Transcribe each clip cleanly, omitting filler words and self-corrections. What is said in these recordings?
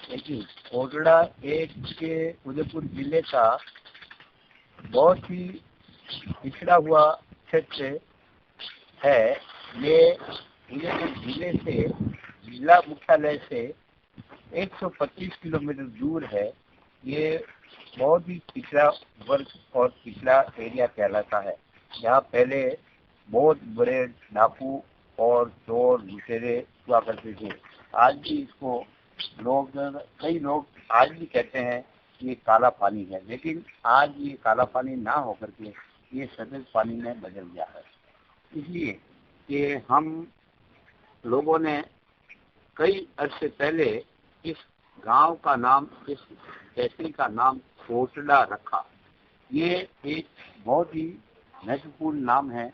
देखिए, कोटड़ा एक के उदयपुर जिले का बहुत ही पिछड़ा हुआ क्षेत्र है। ये उदयपुर जिले से, जिला मुख्यालय से 125 किलोमीटर दूर है। ये बहुत ही पिछड़ा वर्ग और पिछड़ा एरिया कहलाता है। यहाँ पहले बहुत बड़े डाकू और चोर लुटेरे हुआ करते थे। आज भी इसको कई लोग आज भी कहते हैं ये काला पानी है, लेकिन आज ये काला पानी ना होकर के ये सफेद पानी में बदल गया है। इसलिए कि हम लोगों ने कई अरसे पहले इस गांव का नाम, इस तहसील का नाम कोटड़ा रखा। ये एक बहुत ही महत्वपूर्ण नाम है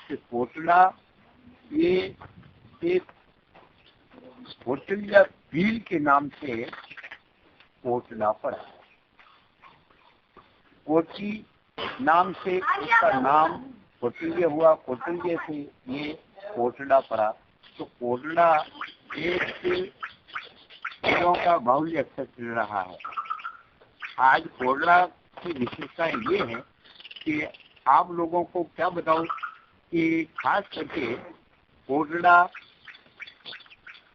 कि कोटड़ा ये एक होटल या भील के नाम से कोटड़ा पड़ा। कोटी नाम से उसका नाम कोटल्य हुआ, कोटल्य से ये कोटड़ा पड़ा। तो कोटड़ा एक का बाहुल्य अक्षर चल रहा है। आज कोटड़ा की विशेषता ये है कि आप लोगों को क्या बताऊं कि खास करके कोटड़ा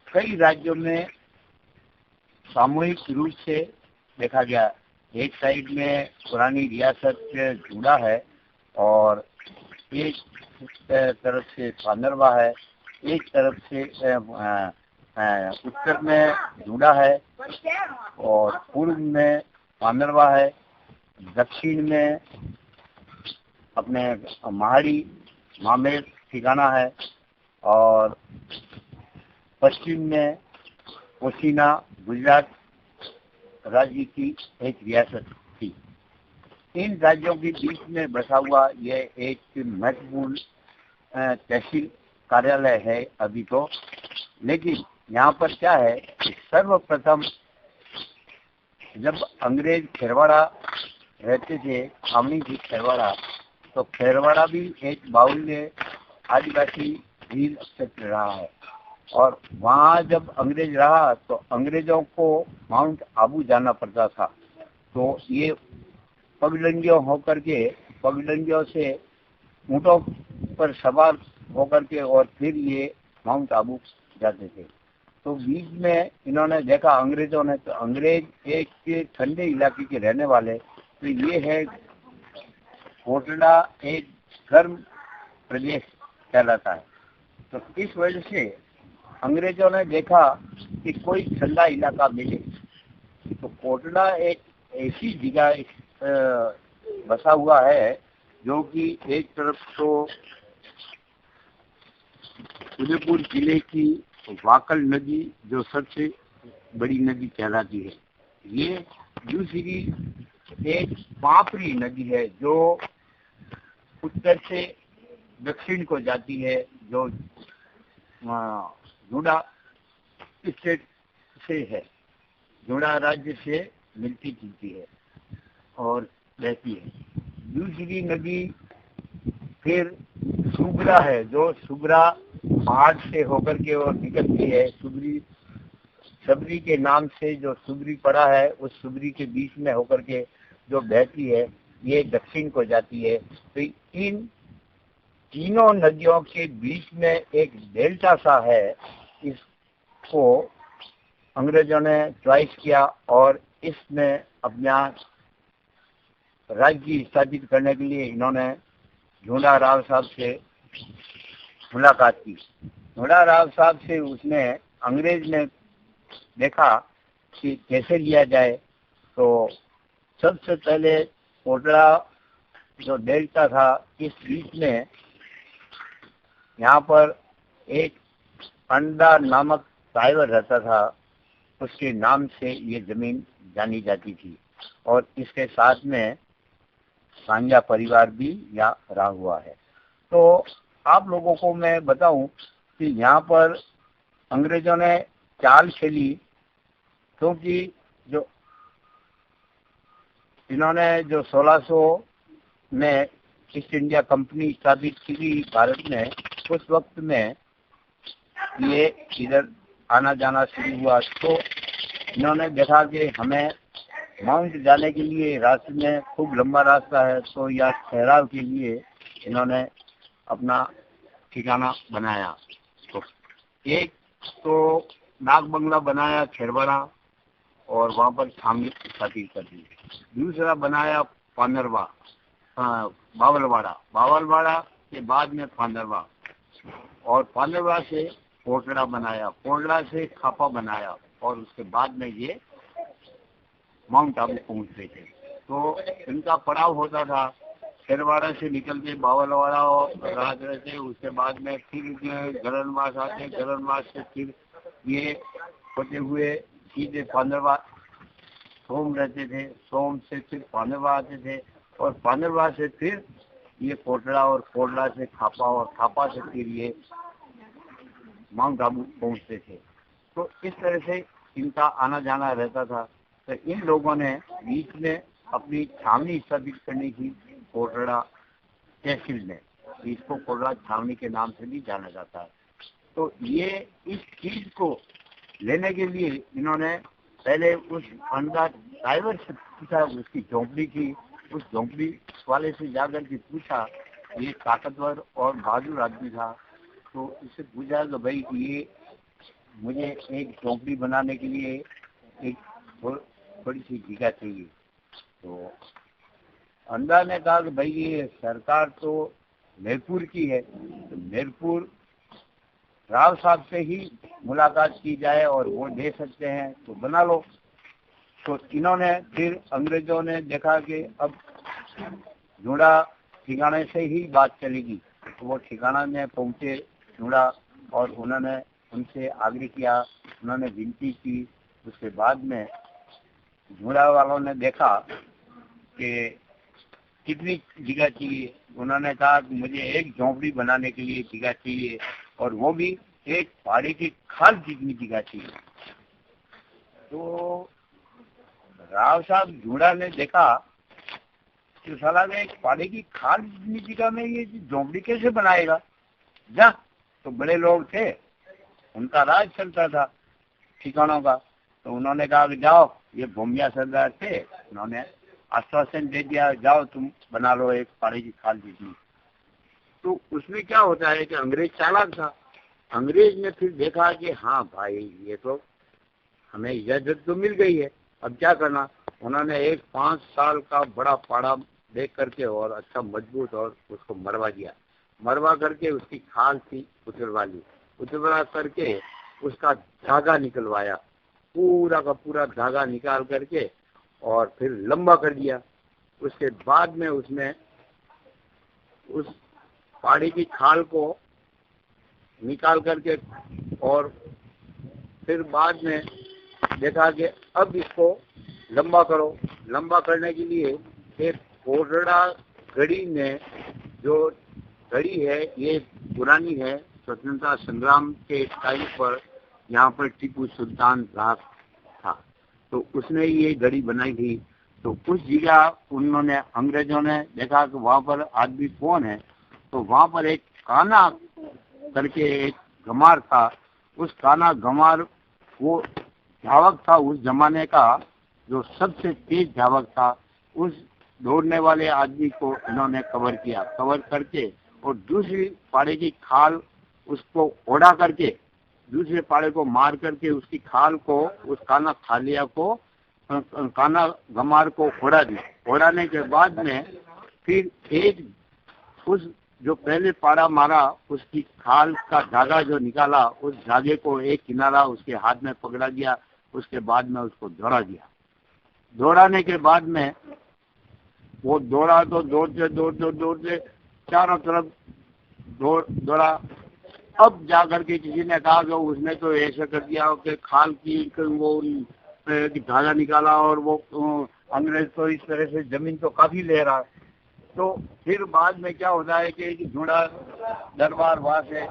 कई राज्यों में सामूहिक रूप से देखा गया। एक साइड में पुरानी रियासत जुड़ा है और एक तरफ से पांडरवा है, एक तरफ से उत्तर में जुड़ा है और पूर्व में पांडरवा है, दक्षिण में अपने महाड़ी मामेर ठिकाना है और पश्चिम में कोसीना गुजरात राज्य की एक रियासत थी। इन राज्यों के बीच में बसा हुआ यह एक महत्वपूर्ण तहसील कार्यालय है अभी तो। लेकिन यहाँ पर क्या है कि सर्वप्रथम जब अंग्रेज खेरवाड़ा रहते थे, आमनी जी खेरवाड़ा, तो खेरवाड़ा भी एक बाहुल्य आदिवासी भील क्षेत्र रहा है। और वहाँ जब अंग्रेज रहा तो अंग्रेजों को माउंट आबू जाना पड़ता था। तो ये पगडंडियों होकर के, पगडंडियों से ऊँटों पर सवार होकर के और फिर ये माउंट आबू जाते थे। तो बीच में इन्होंने देखा अंग्रेजों ने, तो अंग्रेज एक ठंडे इलाके के रहने वाले, तो ये है कोटड़ा एक गर्म प्रदेश कहलाता है। तो इस वजह से अंग्रेजों ने देखा कि कोई ठंडा इलाका मिले, तो कोटड़ा एक ऐसी जगह बसा हुआ है जो कि एक तरफ तो उदयपुर जिले की वाकल नदी जो सबसे बड़ी नदी कहलाती है, ये दूसरी एक पापरी नदी है जो उत्तर से दक्षिण को जाती है, जो जुड़ा स्टेट से है, जुड़ा राज्य से मिलती जुलती है और रहती है। दूसरी नदी फिर सुबरा है, जो सुबरा पहाड़ से होकर के और निकलती है। सबरी के नाम से जो सुबरी पड़ा है, उस सुबरी के बीच में होकर के जो बहती है, ये दक्षिण को जाती है। तो इन तीनों नदियों के बीच में एक डेल्टा सा है। इसको अंग्रेजों ने चॉइस किया और इसमें अपना राज्य स्थापित करने के लिए इन्होंने झूला राव साहब से मुलाकात की। झूला राव साहब से उसने, अंग्रेज ने देखा कि कैसे लिया जाए। तो सबसे पहले कोटड़ा जो डेल्टा था, इस बीच में यहाँ पर एक अंडा नामक ड्राइवर रहता था, उसके नाम से ये जमीन जानी जाती थी। और इसके साथ में सांझा परिवार भी यहाँ रहा हुआ है। तो आप लोगों को मैं बताऊं कि यहाँ पर अंग्रेजों ने चाल खेली, क्योंकि जो इन्होंने जो 1600 में ईस्ट इंडिया कंपनी स्थापित की भारत में, उस वक्त में ये इधर आना जाना शुरू हुआ। तो इन्होंने देखा कि हमें माउंट जाने के लिए रास्ते में खूब लंबा रास्ता है, तो यह ठहराव के लिए इन्होंने अपना ठिकाना बनाया। तो एक तो नाग बंगला बनाया खेरवाड़ा और वहाँ पर छावनी स्थापित कर दी। दूसरा बनाया पानरवा, बावलवाड़ा के बाद में पानरवा, और पानरवा से कोटड़ा बनाया, कोटड़ा से खापा बनाया, और उसके बाद में ये माउंट आबू पहुंचते थे। तो इनका पड़ाव होता था, खेरवाड़ा से निकल के बावलवाड़ा और रात रहते, उसके बाद में फिर गरनवास आते, गरनवास से फिर ये होते हुए सीधे पानरवा सोम रहते थे, सोम से फिर पानरवा आते थे, और पानरवा से फिर ये कोटड़ा, और कोटड़ा से खापा, और खापा से फिर ये माउंट आबू पहुंचते थे। तो इस तरह से इनका आना जाना रहता था। तो इन लोगों ने बीच में अपनी छावनी स्थापित करनी थी कोटड़ा तहसील में, इसको कोटड़ा छावनी के नाम से भी जाना जाता है। तो ये इस चीज को लेने के लिए इन्होंने पहले उस अंडा ड्राइवर से पूछा, उसकी झोंपड़ी थी, उस झोंपड़ी वाले से जाकर के पूछा, ये ताकतवर और बहादुर आदमी था, तो इससे पूछा कि भाई ये मुझे एक झोंपड़ी बनाने के लिए एक थोड़ी सी जगह चाहिए। तो अंडा ने कहा कि भाई ये सरकार तो मेरपुर की है, तो मेरपुर राव साहब से ही मुलाकात की जाए और वो दे सकते हैं, तो बना लो। तो इन्होंने फिर अंग्रेजों ने देखा कि अब झूड़ा ठिकाने से ही बात चलेगी, तो वो ठिकाना में पहुंचे झूड़ा, और उन्होंने उनसे आग्रह किया, उन्होंने विनती की। उसके बाद में झूड़ा वालों ने देखा कि कितनी जगह चाहिए, उन्होंने कहा कि मुझे एक झोंपड़ी बनाने के लिए जगह चाहिए, और वो भी एक पहाड़ी की खाल जितनी जगह चाहिए। तो राव साहब झूड़ा ने देखा कि साला एक पहाड़ी की खाल जितनी जगह में ये झोंपड़ी कैसे बनाएगा, जा। तो बड़े लोग थे, उनका राज चलता था ठिकानों का, तो उन्होंने कहा कि जाओ, ये भूमिया सरदार थे, उन्होंने आश्वासन दे दिया, जाओ तुम बना लो एक पहाड़ी की खाल जितनी। तो उसमें क्या होता है कि अंग्रेज चालाक था, अंग्रेज ने फिर देखा कि हाँ भाई ये तो हमें इजाजत तो मिल गई है, अब क्या करना। उन्होंने एक 5 साल का बड़ा पाड़ा देख करके और अच्छा मजबूत, और उसको मरवा दिया, मरवा करके उसकी खाल थी उतरवा ली, उतरवा करके उसका धागा निकलवाया, पूरा का पूरा धागा निकाल करके और फिर लंबा कर दिया। उसके बाद में उसने उस पहाड़ी की खाल को निकाल करके, और फिर बाद में देखा कि अब इसको लंबा करो। लंबा करने के लिए एक कोटड़ा गढ़ी में, जो गढ़ी है ये पुरानी है, स्वतंत्रता संग्राम के टाइम पर यहाँ पर टीपू सुल्तान रहा था, तो उसने ये गढ़ी बनाई थी। तो उस जगह उन्होंने अंग्रेजों ने देखा कि वहाँ पर आदमी कौन है, तो वहाँ पर एक काना करके एक गमार था, उस काना गमार वो धावक था उस जमाने का, जो सबसे तेज धावक था। उस दौड़ने वाले आदमी को इन्होंने कवर किया, कवर करके और दूसरी पाड़े की खाल उसको ओढ़ा करके, दूसरे पाड़े को मार करके उसकी खाल को, उस काना खालिया को, काना गमार को ओढ़ा दी। ओढ़ाने के बाद में फिर एक उस जो पहले पाड़ा मारा उसकी खाल का धागा जो निकाला, उस धागे को एक किनारा उसके हाथ में पकड़ा दिया। उसके बाद में उसको दौड़ा दिया। दौड़ाने के बाद में वो दौड़ा, तो दौड़ते दौड़ते दौड़ते चारों तरफ दौड़ा। अब जाकर के किसी ने कहा कि उसने तो ऐसा कर दिया कि खाल की वो धागा निकाला, और वो अंग्रेज तो इस तरह से जमीन तो काफी ले रहा है। तो फिर बाद में क्या होता है कि घोड़ा दरबार वहां से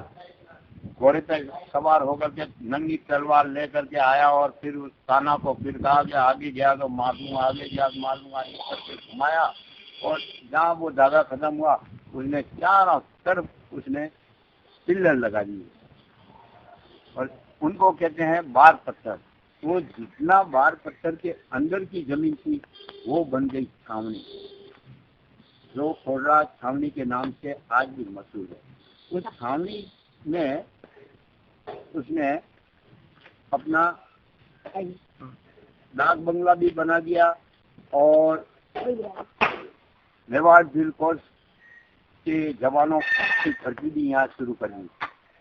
घोड़े पर सवार होकर के नंगी तलवार लेकर के आया, और फिर उस काना को फिर कहा कि आगे गया तो मारूंगा, आगे गया तो मारूंगा, करके घुमाया, और जहाँ वो धागा खत्म हुआ उसने चारों तरफ उसने पिल्लर लगा दिए, और उनको कहते हैं बार पत्थर। वो जितना बार पत्थर के अंदर की जमीन थी वो बन गई छावनी, जो खोड़ला छावनी के नाम से आज भी मशहूर है। उस छावनी में उसने अपना डाक बंगला भी बना दिया और मेवाड़ झील कोर्स के जवानों की भर्ती भी यहाँ शुरू कर दी।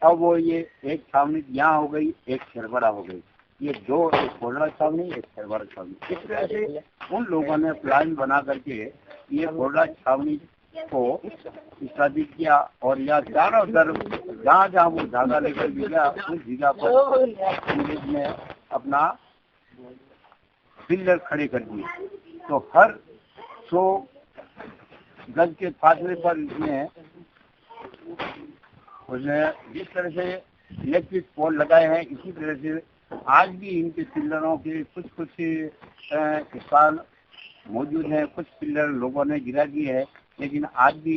अब वो ये एक छावनी यहाँ हो गई, एक खेरबड़ा हो गई, ये दो, एक खोड़ला छावनी, एक खेरबड़ा छावनी। इस तरह से उन लोगों ने प्लान बना करके ये खोड़ला छावनी को स्थापित किया और यहाँ चारों तरफ जहाँ जहाँ वो धागा लेकर गया उस जगह पर इंग्लिश ने अपना पिलर खड़े कर दिए। तो हर 100 गज के फासले पर उसने जिस तरह से इलेक्ट्रिक पोल लगाए हैं, इसी तरह से आज भी इनके पिलरों के कुछ स्थान मौजूद हैं, कुछ पिलर लोगों ने गिरा दिए हैं, लेकिन आज भी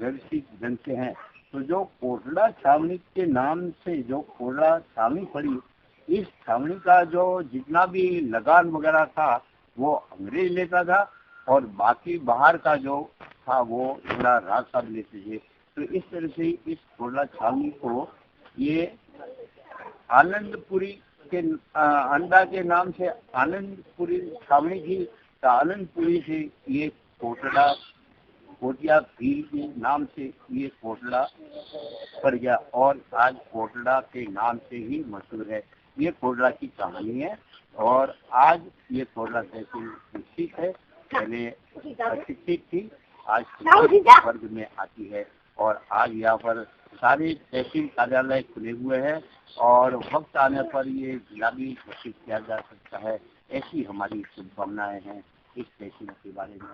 व्यवस्थित ढंग से हैं। तो जो खोड़ला छावनी के नाम से जो खोड़ला छावनी पड़ी, इस छावनी का जो जितना भी लगान वगैरह था वो अंग्रेज लेता था और बाकी बाहर का जो था वो थोड़ा राज साहब लेते थे। तो इस तरह से इस खोड़ला छावनी को ये आनंदपुरी के अंडा के नाम से आनंदपुरी छावनी थी। तो आनंदपुरी से ये कोटिया भील के नाम से ये कोटला पड़ गया और आज कोटला के नाम से ही मशहूर है। ये कोटला की कहानी है और आज ये कोटला तहसील शिक्षित है, पहले अशिक्षित थी, आज वर्ग में आती है और आज यहाँ पर सारे तहसील कार्यालय खुले हुए हैं और वक्त आने पर ये जिला भी घोषित किया जा सकता है। ऐसी हमारी शुभकामनाएं हैं इस तहसील के बारे में।